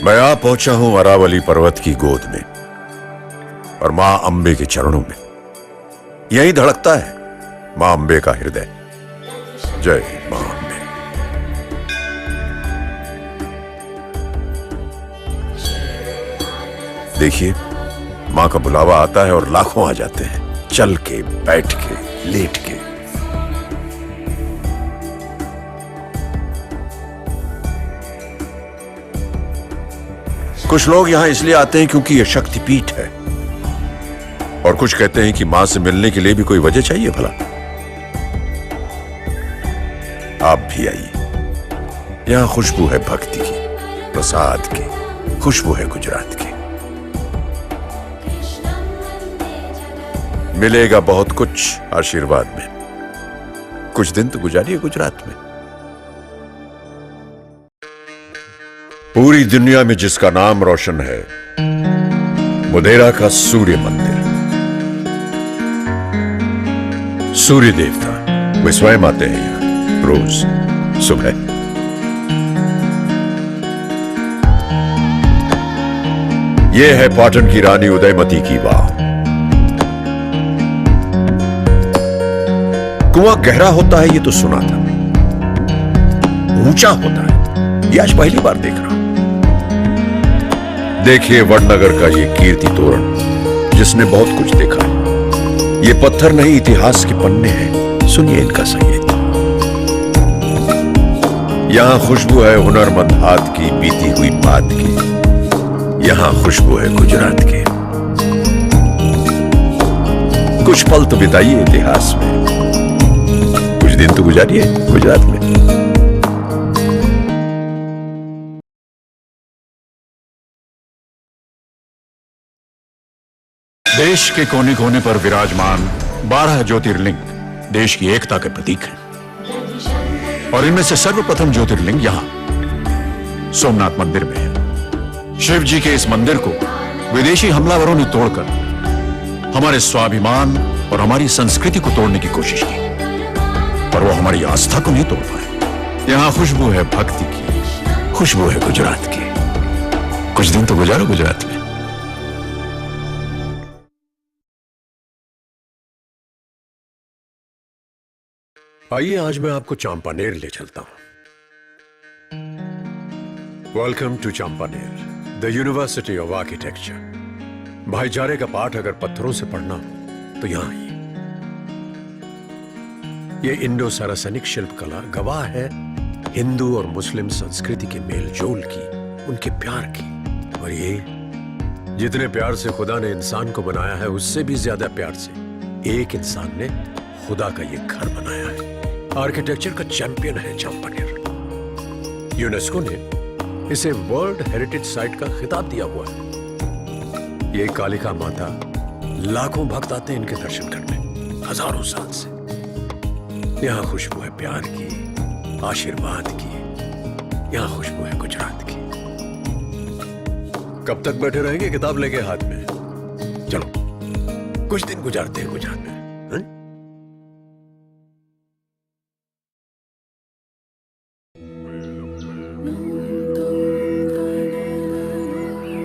मैं आ पहुंचा हूं अरावली पर्वत की गोद में और मां अंबे के चरणों में। यही धड़कता है मां अंबे का हृदय। जय मां अंबे। देखिए, मां का बुलावा आता है और लाखों आ जाते हैं, चल के, बैठ के, लेट के। कुछ लोग यहां इसलिए आते हैं क्योंकि यह शक्तिपीठ है, और कुछ कहते हैं कि मां से मिलने के लिए भी कोई वजह चाहिए भला। आप भी आइए। यहां खुशबू है भक्ति की, प्रसाद की, खुशबू है गुजरात की। मिलेगा बहुत कुछ आशीर्वाद में। कुछ दिन तो गुजारिए गुजरात में। पूरी दुनिया में जिसका नाम रोशन है, मोढेरा का सूर्य मंदिर। सूर्य देवता वे स्वयं आते हैं यहां रोज सुबह। यह है पाटन की रानी उदयमती की वाह। कुआं गहरा होता है ये तो सुना था, ऊंचा होता है ये आज पहली बार देख रहा हूं। देखिए वडनगर का ये कीर्ति तोरण, जिसने बहुत कुछ देखा है। ये पत्थर नहीं, इतिहास के पन्ने हैं। सुनिए इनका संगीत। यहां खुशबू है हुनरमंद हाथ की, बीती हुई बात की। यहां खुशबू है गुजरात की। कुछ पल तो बिताइए इतिहास में, कुछ दिन तो गुजारिए गुजरात में। देश के कोने कोने पर विराजमान 12 ज्योतिर्लिंग देश की एकता के प्रतीक हैं, और इनमें से सर्वप्रथम ज्योतिर्लिंग यहां सोमनाथ मंदिर में है। शिव जी के इस मंदिर को विदेशी हमलावरों ने तोड़कर हमारे स्वाभिमान और हमारी संस्कृति को तोड़ने की कोशिश की, पर वो हमारी आस्था को नहीं तोड़ पाए। यहां खुशबू है भक्ति की, खुशबू है गुजरात की। कुछ दिन तो गुजारो गुजरात में। आइए आज मैं आपको चांपानेर ले चलता हूं। Welcome to Champaner, the university of architecture. भाईचारे का पाठ अगर पत्थरों से पढ़ना हो तो यहां आइए। ये इंडो सारासनिक शिल्पकला गवाह है हिंदू और मुस्लिम संस्कृति के मेल जोल की, उनके प्यार की। और ये जितने प्यार से खुदा ने इंसान को बनाया है, उससे भी ज्यादा प्यार से एक इंसान ने खुदा का ये घर बनाया है। आर्किटेक्चर का चैंपियन है चांपानेर। यूनेस्को ने इसे वर्ल्ड हेरिटेज साइट का खिताब दिया हुआ है। ये कालिका माता, लाखों भक्त आते हैं इनके दर्शन करने हजारों साल से। यहां खुशबू है प्यार की, आशीर्वाद की। यहां खुशबू है गुजरात की। कब तक बैठे रहेंगे किताब लेके हाथ में? चलो कुछ दिन गुजारते हैं गुजरात में।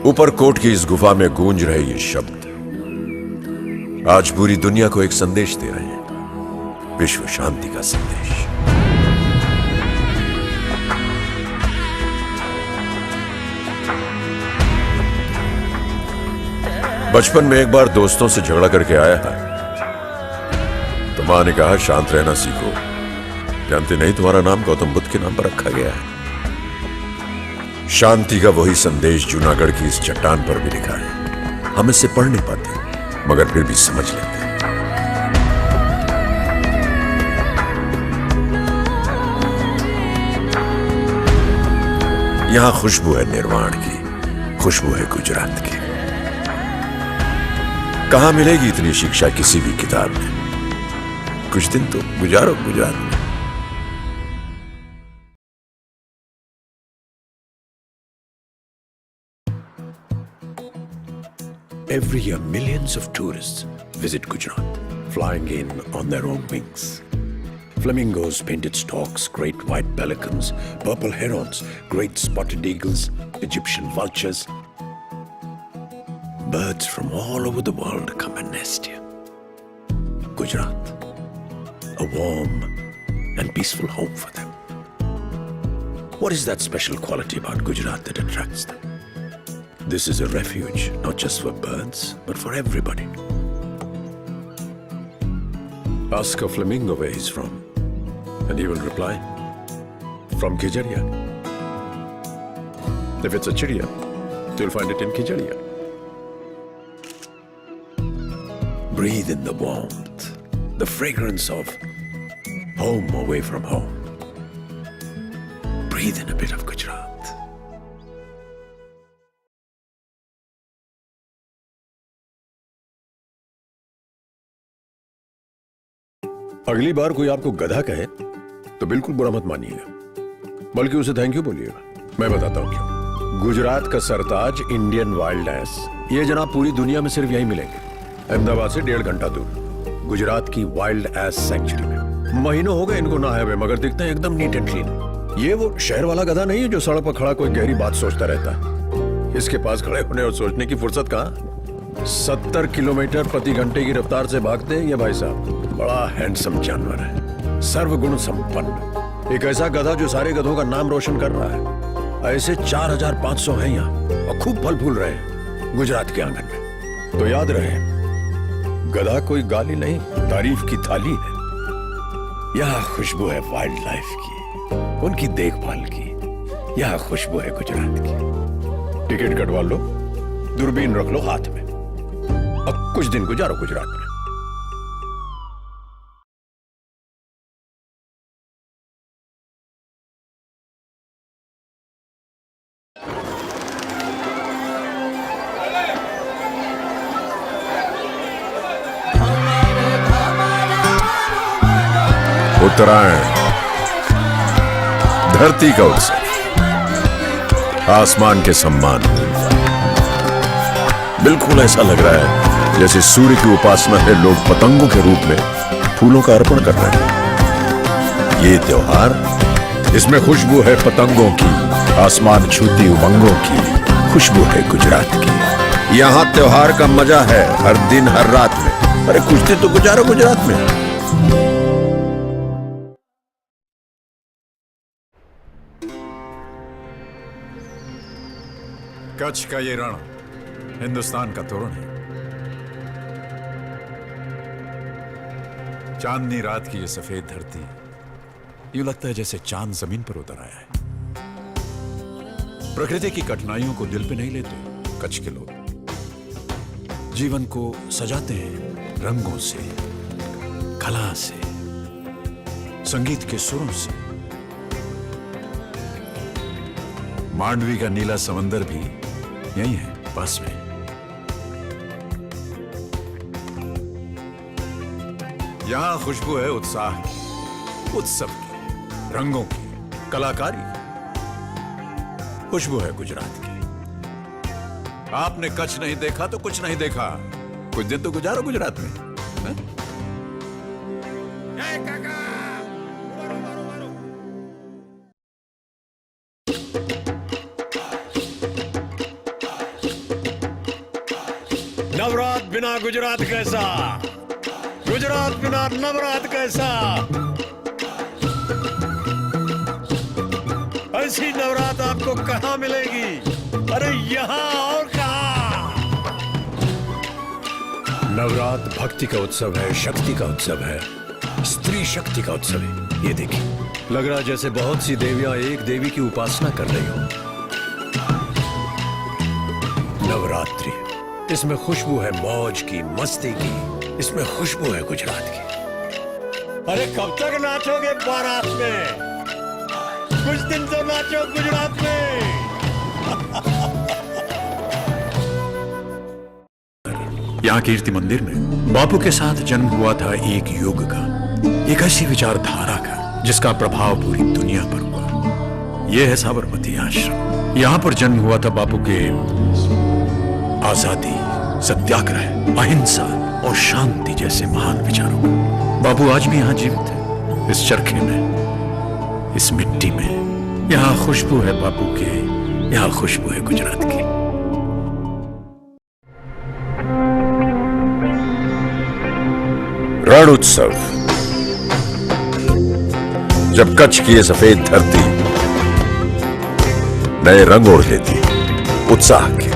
ऊपर कोट की इस गुफा में गूंज रहे ये शब्द आज पूरी दुनिया को एक संदेश दे रहे हैं, विश्व शांति का संदेश। बचपन में एक बार दोस्तों से झगड़ा करके आया है, तो मां ने कहा शांत रहना सीखो। जानते नहीं तुम्हारा नाम गौतम बुद्ध के नाम पर रखा गया है। शांति का वही संदेश जूनागढ़ की इस चट्टान पर भी लिखा है। हम इसे पढ़ नहीं पाते, मगर फिर भी समझ लेते हैं। यहां खुशबू है निर्वाण की, खुशबू है गुजरात की। कहां मिलेगी इतनी शिक्षा किसी भी किताब में। कुछ दिन तो गुजारो गुजरात में। Every year, millions of tourists visit Gujarat, flying in on their own wings. Flamingos, painted storks, great white pelicans, purple herons, great spotted eagles, Egyptian vultures. Birds from all over the world come and nest here. Gujarat, a warm and peaceful home for them. What is that special quality about Gujarat that attracts them? This is a refuge, not just for birds, but for everybody. Ask a flamingo where he's from, and he will reply, from Khijaria. If it's a chidiya, you'll find it in Khijaria. Breathe in the warmth, the fragrance of home away from home. Breathe in a bit of Gujarat. अगली बार कोई आपको गधा कहे तो बिल्कुल बुरा मत मानिएगा, बल्कि उसे थैंक यू बोलिएगा। मैं बताता हूँ क्यों। गुजरात का सरताज इंडियन वाइल्ड एस, ये जनाब पूरी दुनिया में सिर्फ यहीं मिलेंगे, अहमदाबाद से 1.5 घंटा दूर, गुजरात की वाइल्ड एस सेंचुरी में। महीनों हो गए इनको नहाए हुए, मगर दिखते हैं एकदम नीट एंड क्लीन। ये वो शहर वाला गधा नहीं है जो सड़क पर खड़ा कोई गहरी बात सोचता रहता है। इसके पास खड़े होने और सोचने की फुर्सत कहाँ। 70 किलोमीटर प्रति घंटे की रफ्तार से भागते हैं ये भाई साहब। बड़ा हैंडसम जानवर है, सर्वगुण संपन्न, एक ऐसा गधा जो सारे गधों का नाम रोशन कर रहा है। ऐसे 4500 हैं यहाँ और खूब फल फूल रहे हैं गुजरात के आंगन में। तो याद रहे, गधा कोई गाली नहीं, तारीफ की थाली है। यहाँ खुशबू है वाइल्ड लाइफ की, उनकी देखभाल की। यहाँ खुशबू है गुजरात की। टिकट कटवा लो, दूरबीन रख लो हाथ में, अब कुछ दिन गुजारो गुजरात में। उत्तरायण, धरती का उत्सव, आसमान के सम्मान। बिल्कुल ऐसा लग रहा है जैसे सूर्य की उपासना है लोग पतंगों के रूप में फूलों का अर्पण कर रहे हैं। ये त्योहार, इसमें खुशबू है पतंगों की, आसमान छूती उमंगों की। खुशबू है गुजरात की। यहाँ त्योहार का मजा है हर दिन हर रात में। अरे कुछ दिन तो गुजारो गुजरात में। कच्छ का ये रण हिंदुस्तान का तोरण है। चांदनी रात की ये सफेद धरती, यूं लगता है जैसे चांद जमीन पर उतर आया है। प्रकृति की कठिनाइयों को दिल पे नहीं लेते कच्छ के लोग। जीवन को सजाते हैं रंगों से, कला से, संगीत के सुरों से। मांडवी का नीला समंदर भी यही है पास में। यहां खुशबू है उत्साह की, उत्सव की, रंगों की, कलाकारी की। खुशबू है गुजरात की। आपने कच्छ नहीं देखा तो कुछ नहीं देखा। कुछ दिन तो गुजारो गुजरात में। नवरात बिना गुजरात कैसा, गुजरात बिना नवरात कैसा। ऐसी नवरात आपको कहां मिलेगी? अरे यहाँ और कहां। नवरात भक्ति का उत्सव है, शक्ति का उत्सव है, स्त्री शक्ति का उत्सव है। ये देखिए, लग रहा जैसे बहुत सी देवियां एक देवी की उपासना कर रही हो। नवरात्रि, इसमें खुशबू है मौज की, मस्ती की। इसमें खुशबू है गुजरात की। अरे कब तक नाचोगे बारात में? कुछ दिन तो नाचो गुजरात में। यहाँ कीर्ति मंदिर में बापू के साथ जन्म हुआ था एक युग का, एक ऐसी विचारधारा का जिसका प्रभाव पूरी दुनिया पर हुआ। यह है साबरमती आश्रम। यहाँ पर जन्म हुआ था बापू के आजादी, सत्याग्रह, अहिंसा और शांति जैसे महान विचारों। बापू आज भी यहाँ जीवित है। इस चरखे में, इस मिट्टी में। यहां खुशबू है बापू के, यहां खुशबू है गुजरात की। रण उत्सव। जब कच्छ की ये सफेद धरती नए रंग ओढ़ लेती, उत्साह के,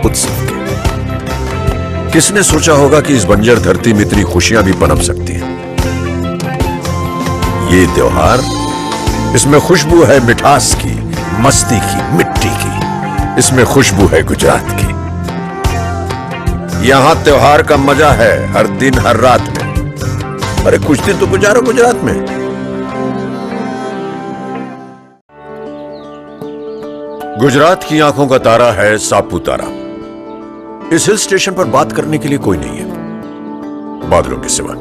उत्सव के। किसने सोचा होगा कि इस बंजर धरती में इतनी खुशियां भी पनप सकती हैं। ये त्योहार, इसमें खुशबू है मिठास की, मस्ती की, मिट्टी की। इसमें खुशबू है गुजरात की। यहां त्योहार का मजा है हर दिन हर रात में। अरे कुछ दिन तो गुजारो गुजरात में। गुजरात की आंखों का तारा है सापुतारा। इस हिल स्टेशन पर बात करने के लिए कोई नहीं है बादलों के सिवा।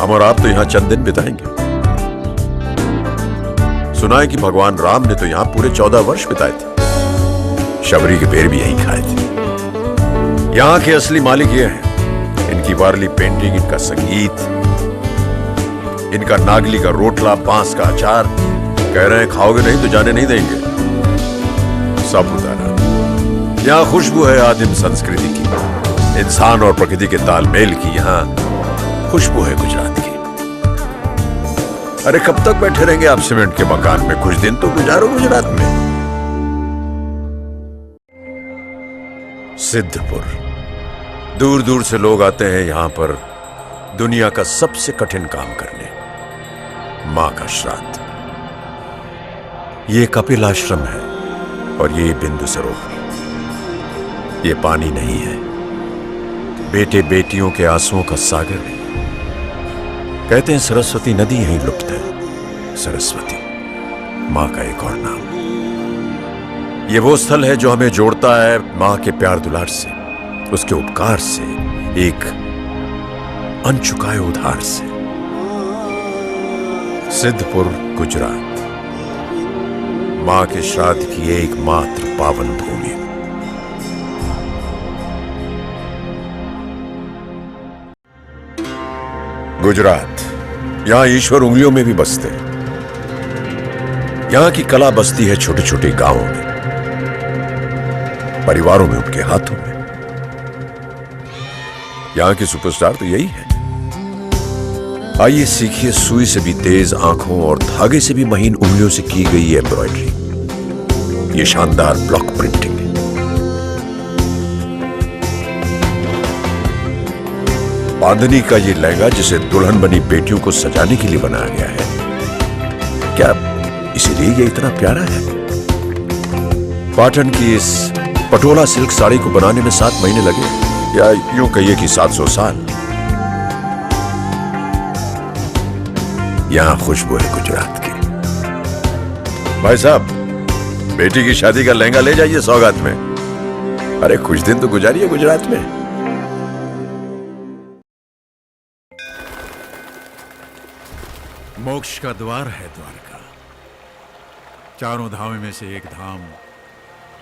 हम और आप तो यहां चंद दिन बिताएंगे। सुना है कि भगवान राम ने तो यहां पूरे 14 वर्ष बिताए थे। शबरी के पेड़ भी यहीं खाए थे। यहां के असली मालिक ये हैं। इनकी वारली पेंटिंग, इनका संगीत, इनका नागली का रोटला, बांस का अचार। कह रहे हैं खाओगे नहीं तो जाने नहीं देंगे। सापुतारा, यहां खुशबू है आदिम संस्कृति की, इंसान और प्रकृति के तालमेल की। यहां खुशबू है गुजरात की। अरे कब तक बैठे रहेंगे आप सीमेंट के मकान में? कुछ दिन तो गुजारो गुजरात में। सिद्धपुर, दूर दूर से लोग आते हैं यहां पर दुनिया का सबसे कठिन काम करने, मां का श्राद्ध। ये कपिल आश्रम है और ये बिंदु सरोवर। ये पानी नहीं है, बेटे बेटियों के आंसुओं का सागर है। कहते हैं सरस्वती नदी यहीं लुप्त है। सरस्वती मां का एक और नाम। ये वो स्थल है जो हमें जोड़ता है मां के प्यार दुलार से, उसके उपकार से, एक अनचुकाए उधार से। सिद्धपुर, गुजरात, मां के श्राद्ध की एकमात्र पावन भूमि। गुजरात, यहां ईश्वर उंगलियों में भी बसते हैं। यहां की कला बसती है छोटे छोटे गांवों में, परिवारों में, उनके हाथों में। यहां के सुपरस्टार तो यही है। आइए सीखिए सुई से भी तेज आंखों और धागे से भी महीन उंगलियों से की गई ये एम्ब्रॉयडरी, ये शानदार ब्लॉक प्रिंटिंग। बांधनी का ये लहंगा जिसे दुल्हन बनी बेटियों को सजाने के लिए बनाया गया है, क्या इसीलिए ये इतना प्यारा है? पाटन की इस पटोला सिल्क साड़ी को बनाने में 7 महीने लगे, या यूं कहिए कि 700 साल। यहां खुशबू है गुजरात की। भाई साहब, बेटी की शादी का लहंगा ले जाइए सौगात में। अरे कुछ दिन तो गुजारिए गुजरात में। मोक्ष का द्वार है द्वारका, चारों धामों में से एक धाम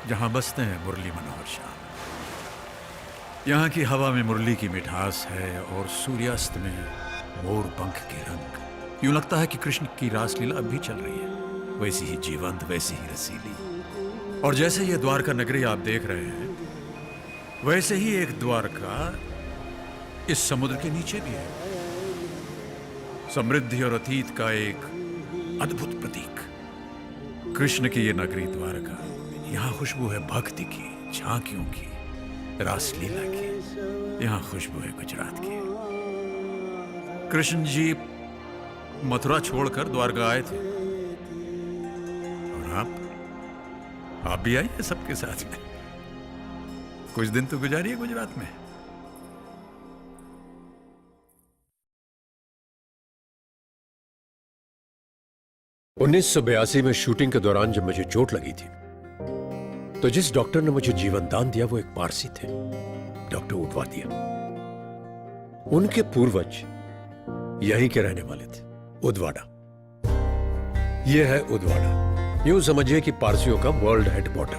जहां बसते हैं मुरली मनोहर श्याम। यहाँ की हवा में मुरली की मिठास है और सूर्यास्त में मोर पंख के रंग। यूं लगता है कि कृष्ण की रासलीला अब भी चल रही है, वैसी ही जीवंत, वैसी ही रसीली। और जैसे ये द्वारका नगरी आप देख रहे हैं, वैसे ही एक द्वारका इस समुद्र के नीचे भी है। समृद्धि और अतीत का एक अद्भुत प्रतीक। कृष्ण की ये नगरी द्वारका, यहाँ खुशबू है भक्ति की, झांकियों की, रासलीला की। यहाँ खुशबू है गुजरात की। कृष्ण जी मथुरा छोड़कर द्वारका आए थे, और आप भी आइए सबके साथ में। कुछ दिन तो गुजारिए गुजरात में। 1982 में शूटिंग के दौरान जब मुझे चोट लगी थी, तो जिस डॉक्टर ने मुझे जीवन दान दिया वो एक पारसी थे, डॉक्टर उदवादिया। उनके पूर्वज यहीं के रहने वाले थे, उदवाड़ा। ये है उदवाड़ा। यूं समझिए कि पारसियों का वर्ल्ड हेडक्वार्टर।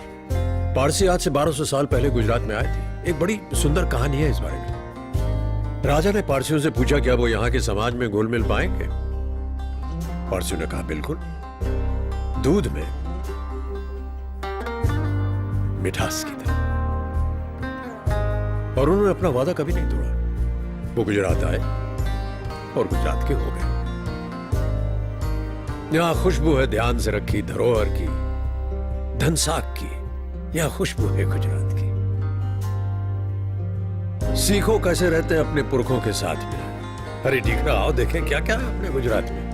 पारसी आज से 1200 साल पहले गुजरात में आए थे। एक बड़ी सुंदर कहानी है इस बारे में। राजा ने पारसियों से पूछा क्या वो यहाँ के समाज में घुल मिल पाएंगे। पारसियों ने कहा बिल्कुल। दूध में मिठास की तरह। और उन्होंने अपना वादा कभी नहीं तोड़ा। वो गुजरात आए और गुजरात के हो गए। यहां खुशबू है ध्यान से रखी धरोहर की, धनसाक की। यहां खुशबू है गुजरात की। सीखो कैसे रहते हैं अपने पुरखों के साथ में। अरे ठीक रहा, आओ देखें क्या क्या है अपने गुजरात में।